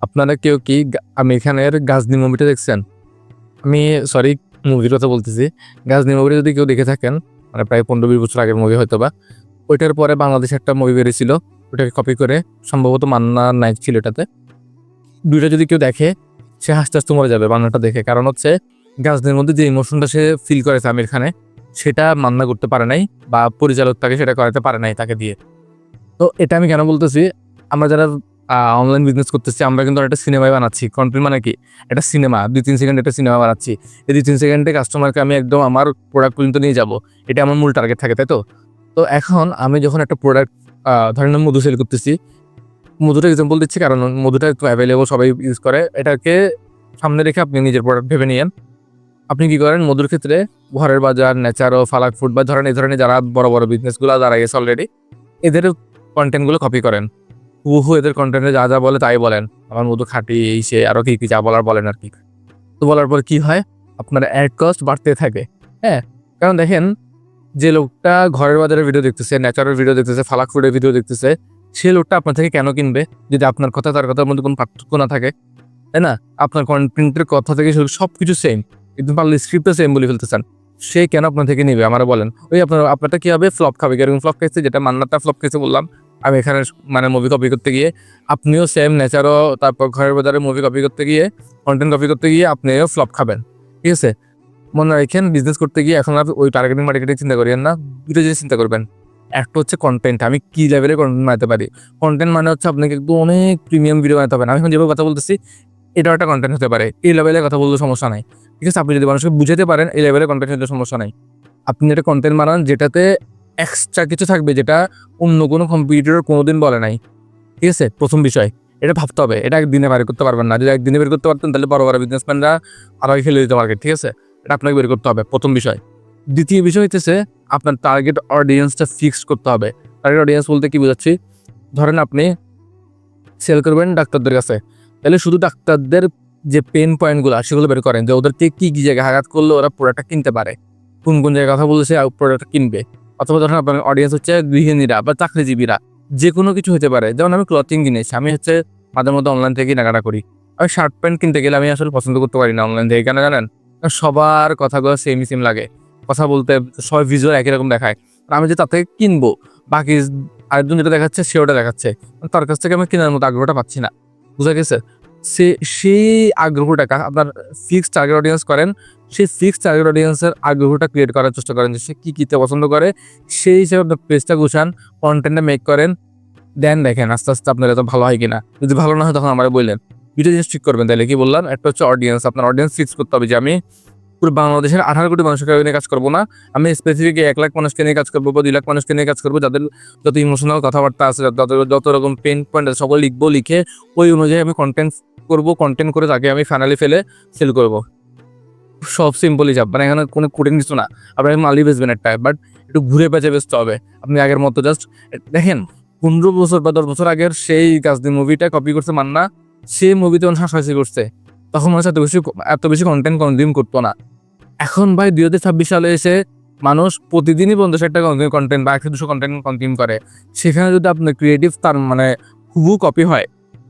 আপনারা কেউ কি আমির খানের 'গাজনি' মুভিটা দেখছেন? আমি সরি মুভির কথা বলতেছি। 'গাজনি' মুভিটা যদি কেউ দেখে থাকেন, মানে প্রায় ১৫-২০ বছর আগের মুভি হয়তোবা। ওইটার পরে বাংলাদেশে একটা মুভি বেরিয়েছিল। ওটাকে কপি করে সম্ভবত মান্না নায়ক ছিল এটাতে। ২ টা যদি কেউ দেখে সে হাসতে, হাসতে মরে যাবে বাংলাটা দেখে। কারণ হচ্ছে 'গাজনির' মধ্যে যে ইমোশনটা সে ফিল করেছে আমির খানে, সেটা মান্না করতে পারে নাই বা পরিচালক তাকে সেটা করাতে পারে নাই তাকে দিয়ে। তো এটা আমি কেন বলতেছি? আমরা যারা অনলাইন বিজনেস করতেছি আমরা কিন্তু একটা সিনেমাই বানাচ্ছি। কন্টেন্ট মানে কি? একটা সিনেমা ২-৩ সেকেন্ড একটা সিনেমা বানাচ্ছি। এই ২-৩ সেকেন্ডে কাস্টমারকে আমি একদম আমার প্রোডাক্ট পর্যন্ত নিয়ে যাবো। এটা আমার মূল টার্গেট থাকে, তাই তো? তো এখন আমি যখন একটা প্রোডাক্ট ধরেন আমি মধু সেল করতেছি। মধুটা এক্সাম্পল দিচ্ছি কারণ মধুটা একটু এভেইলেবল সবাই ইউজ করে। এটাকে সামনে রেখে আপনি নিজের প্রোডাক্ট ভেবে নিয়েন। আপনি কি করেন মধুর ক্ষেত্রে ঘরের বাজার, নেচারো, ফালাক ফুড বা ধরেন এই ধরনের যারা বড়, বড় বিজনেসগুলো দাঁড়ায় গেছে অলরেডি এদের কনটেন্টগুলো কপি করেন। হুবহু এদের কনটেন্টে যা, যা বলে তাই বলেন। আমার মধু খাঁটি এই সেই আরো কি, কি যা বলার বলেন আরকি। তো বলার পর কি হয়? আপনার এড কস্ট বাড়তে থাকে। হ্যাঁ? কারণ দেখেন যে লোকটা ঘরের বাজারের ভিডিও দেখতেছে, নেচারের ভিডিও দেখতেছে, ফালাক ফুডের ভিডিও দেখতেছে, সে লোকটা আপনার থেকে কেন কিনবে? যদি আপনার কথা তার কথার মধ্যে কোনো পার্থক্য না থাকে। তাই না? আপনার কনটেন্টের কথা থেকে শুরু সবকিছু সেম। কিন্তু পারলে স্ক্রিপ্টও সেম বলে ফেলতেছেন। সে কেন আপনার থেকে নিবে আমারে বলেন? ওই আপনারটা কি হবে? ফ্লপ খাবে। এরকম ফ্লপ খাইছে যেটা মান্নারটা ফ্লপ খাইছে বললাম। আমি এখানে মানে মুভি কপি করতে গিয়ে আপনিও সেম নেচারও তারপর ঘরের বাজারে মুভি কপি করতে গিয়ে, কনটেন্ট কপি করতে গিয়ে আপনিও ফ্লপ খাবেন। ঠিক আছে? মনে রাখেন বিজনেস করতে গিয়ে এখন আর ওই টার্গেটিং মার্কেটিং চিন্তা করিয়েন না। ২ টা জিনিস চিন্তা করবেন। একটা হচ্ছে কনটেন্ট। আমি কি লেভেলের কনটেন্ট বানাতে পারি? কনটেন্ট মানে হচ্ছে আপনাকে একদম অনেক প্রিমিয়াম ভিডিও বানাতে হবে না। আমি এখন যেভাবে কথা বলতেছি এটাও একটা কনটেন্ট হতে পারে। এই লেভেলে কথা বললেও সমস্যা নাই। ঠিক আছে? আপনি যদি মানুষকে বুঝাতে পারেন এই লেভেলে কনটেন্ট হলে সমস্যা নাই। আপনি একটা কনটেন্ট বানান যেটাতে এক্সট্রা কিছু থাকবে যেটা অন্য কোনো কম্পিটিটর কোনোদিন বলে নাই। ঠিক আছে? ১ম বিষয়। এটা ভাবতে হবে। এটা একদিনে বের করতে পারবেন না। যদি একদিনে বের করতে পারতেন তাহলে বড়, বড় বিজনেসম্যানরা আড়াই ফেলে দিত মার্কেট। ঠিক আছে? এটা আপনাকে বের করতে হবে ১ম বিষয়। ২য় বিষয় হইতেছে আপনার টার্গেট অডিয়েন্সটা ফিক্সড করতে হবে। টার্গেট অডিয়েন্স বলতে কি বোঝাচ্ছি? ধরেন আপনি সেল করবেন ডাক্তারদের কাছে। তাহলে শুধু ডাক্তারদের যে পেইন পয়েন্ট গুলা সেগুলো বের করেন যে ওদেরকে কি, কি জায়গায় আঘাত করলে ওরা প্রোডাক্টটা কিনতে পারে। কোন, কোন জায়গায় কথা বললে সে প্রোডাক্টটা কিনবে। অথবা ধরেন আপনার অডিয়েন্স হচ্ছে গৃহিণীরা বা চাকরিজীবীরা। যেকোনো কিছু হতে পারে। যেমন আমি ক্লথিং কিনেছি। আমি হচ্ছে মাঝে মধ্যে অনলাইন থেকেই কেনাকাটা করি। আমি শার্ট প্যান্ট কিনতে গেলে আমি আসলে পছন্দ করতে পারি না অনলাইন থেকে। কেন জানেন? সবার কথাগুলো সেম লাগে। কথা বলতে সবাই ভিজুয়াল একই রকম দেখায়। আর আমি যে তার থেকে কিনবো বাকি আরেকজন যেটা দেখাচ্ছে সে ওটা দেখাচ্ছে। তার কাছ থেকে আমি কেনার মতো আগ্রহটা পাচ্ছি না। বুঝা গেছে? সেই আগ্রহটা আপনার ফিক্সড টার্গেট অডিয়েন্স করেন। সেই ফিক্সড টার্গেট অডিয়েন্সের আগ্রহটা ক্রিয়েট করার চেষ্টা করেন যে সে কি কিনতে পছন্দ করে। সেই হিসেবে আপনার পেজটা গুছান, কনটেন্টটা মেক করেন। দেন দেখেন আস্তে, আস্তে আপনার এত ভালো হয় কিনা। যদি ভালো না হয় তখন আমারে বইলেন। ২ টা জিনিস ঠিক করবেন তাইলে কি বললাম? একটা হচ্ছে অডিয়েন্স। আপনার অডিয়েন্স ফিক্স করতে হবে যে আমি পুরো বাংলাদেশের ১৮ কোটি মানুষকে নিয়ে কাজ করব না। আমি স্পেসিফিক ১ লাখ মানুষকে নিয়ে কাজ করব বা ২ লাখ মানুষকে নিয়ে কাজ করব যাদের যত ইমোশনাল কথাবার্তা আছে, যত রকম পেইন পয়েন্ট আছে সকল লিখবো, লিখে ওই অনুযায়ী আমি কনটেন্ট করব। কনটেন্ট করে তাকে আমি ফাইনালি ফেলে সেল করব। সব সিম্পল হিসাব। মানে এখানে কোনো কঠিন কিছু না। আপনি মালই বেচবেন একটা বাট একটু ঘুরে পেঁচে বেচতে হবে। আপনি আগের মতো জাস্ট দেখেন ১৫ বছর বা ১০ বছর আগের সেই 'গাজনি' মুভিটা কপি করছে মান্না। সে মুভিতে মানুষ হাসাহাসি করছে। তখন মানুষ এত বেশি কনটেন্ট কনজিউম করতো না। এখন ভাই ২০২৬ সালে এসে মানুষ প্রতিদিনই ৫০-৬০ টা কনটেন্ট বা ১০০-২০০ কনটেন্ট কনজিউম করে। সেখানে যদি আপনার ক্রিয়েটিভ তার মানে হুবহু কপি হয়,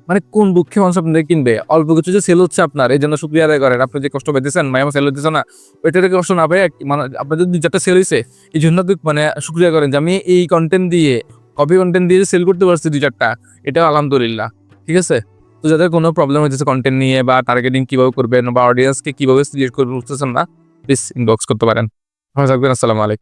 মানে কোন দুঃখে মানুষ আপনাদের কিনবে? অল্প কিছু যে সেল হচ্ছে আপনার এজন্য শুকরিয়া আদায় করেন। আপনি যে কষ্ট পাইতেছেন, আমার সেল হইতেছে না, ওইটার কষ্ট না পেয়ে মানে আপনার যদি ২-৪ টা সেল হইছে, এজন্য আপনি মানে শুকরিয়া করেন যে আমি এই কনটেন্ট দিয়ে কপি কনটেন্ট দিয়ে সেল করতে পারছি ২-৪ টা। এটাও আলহামদুলিল্লাহ। ঠিক আছে? তো যাদের কোনো প্রবলেম হইতেছে কনটেন্ট নিয়ে বা টার্গেটিং কিভাবে করবেন বা অডিয়েন্সকে কিভাবে সিলেক্ট করবেন বুঝতেছেন না, প্লিজ ইনবক্স করতে পারেন। ভালো থাকবেন। আসসালামু আলাইকুম।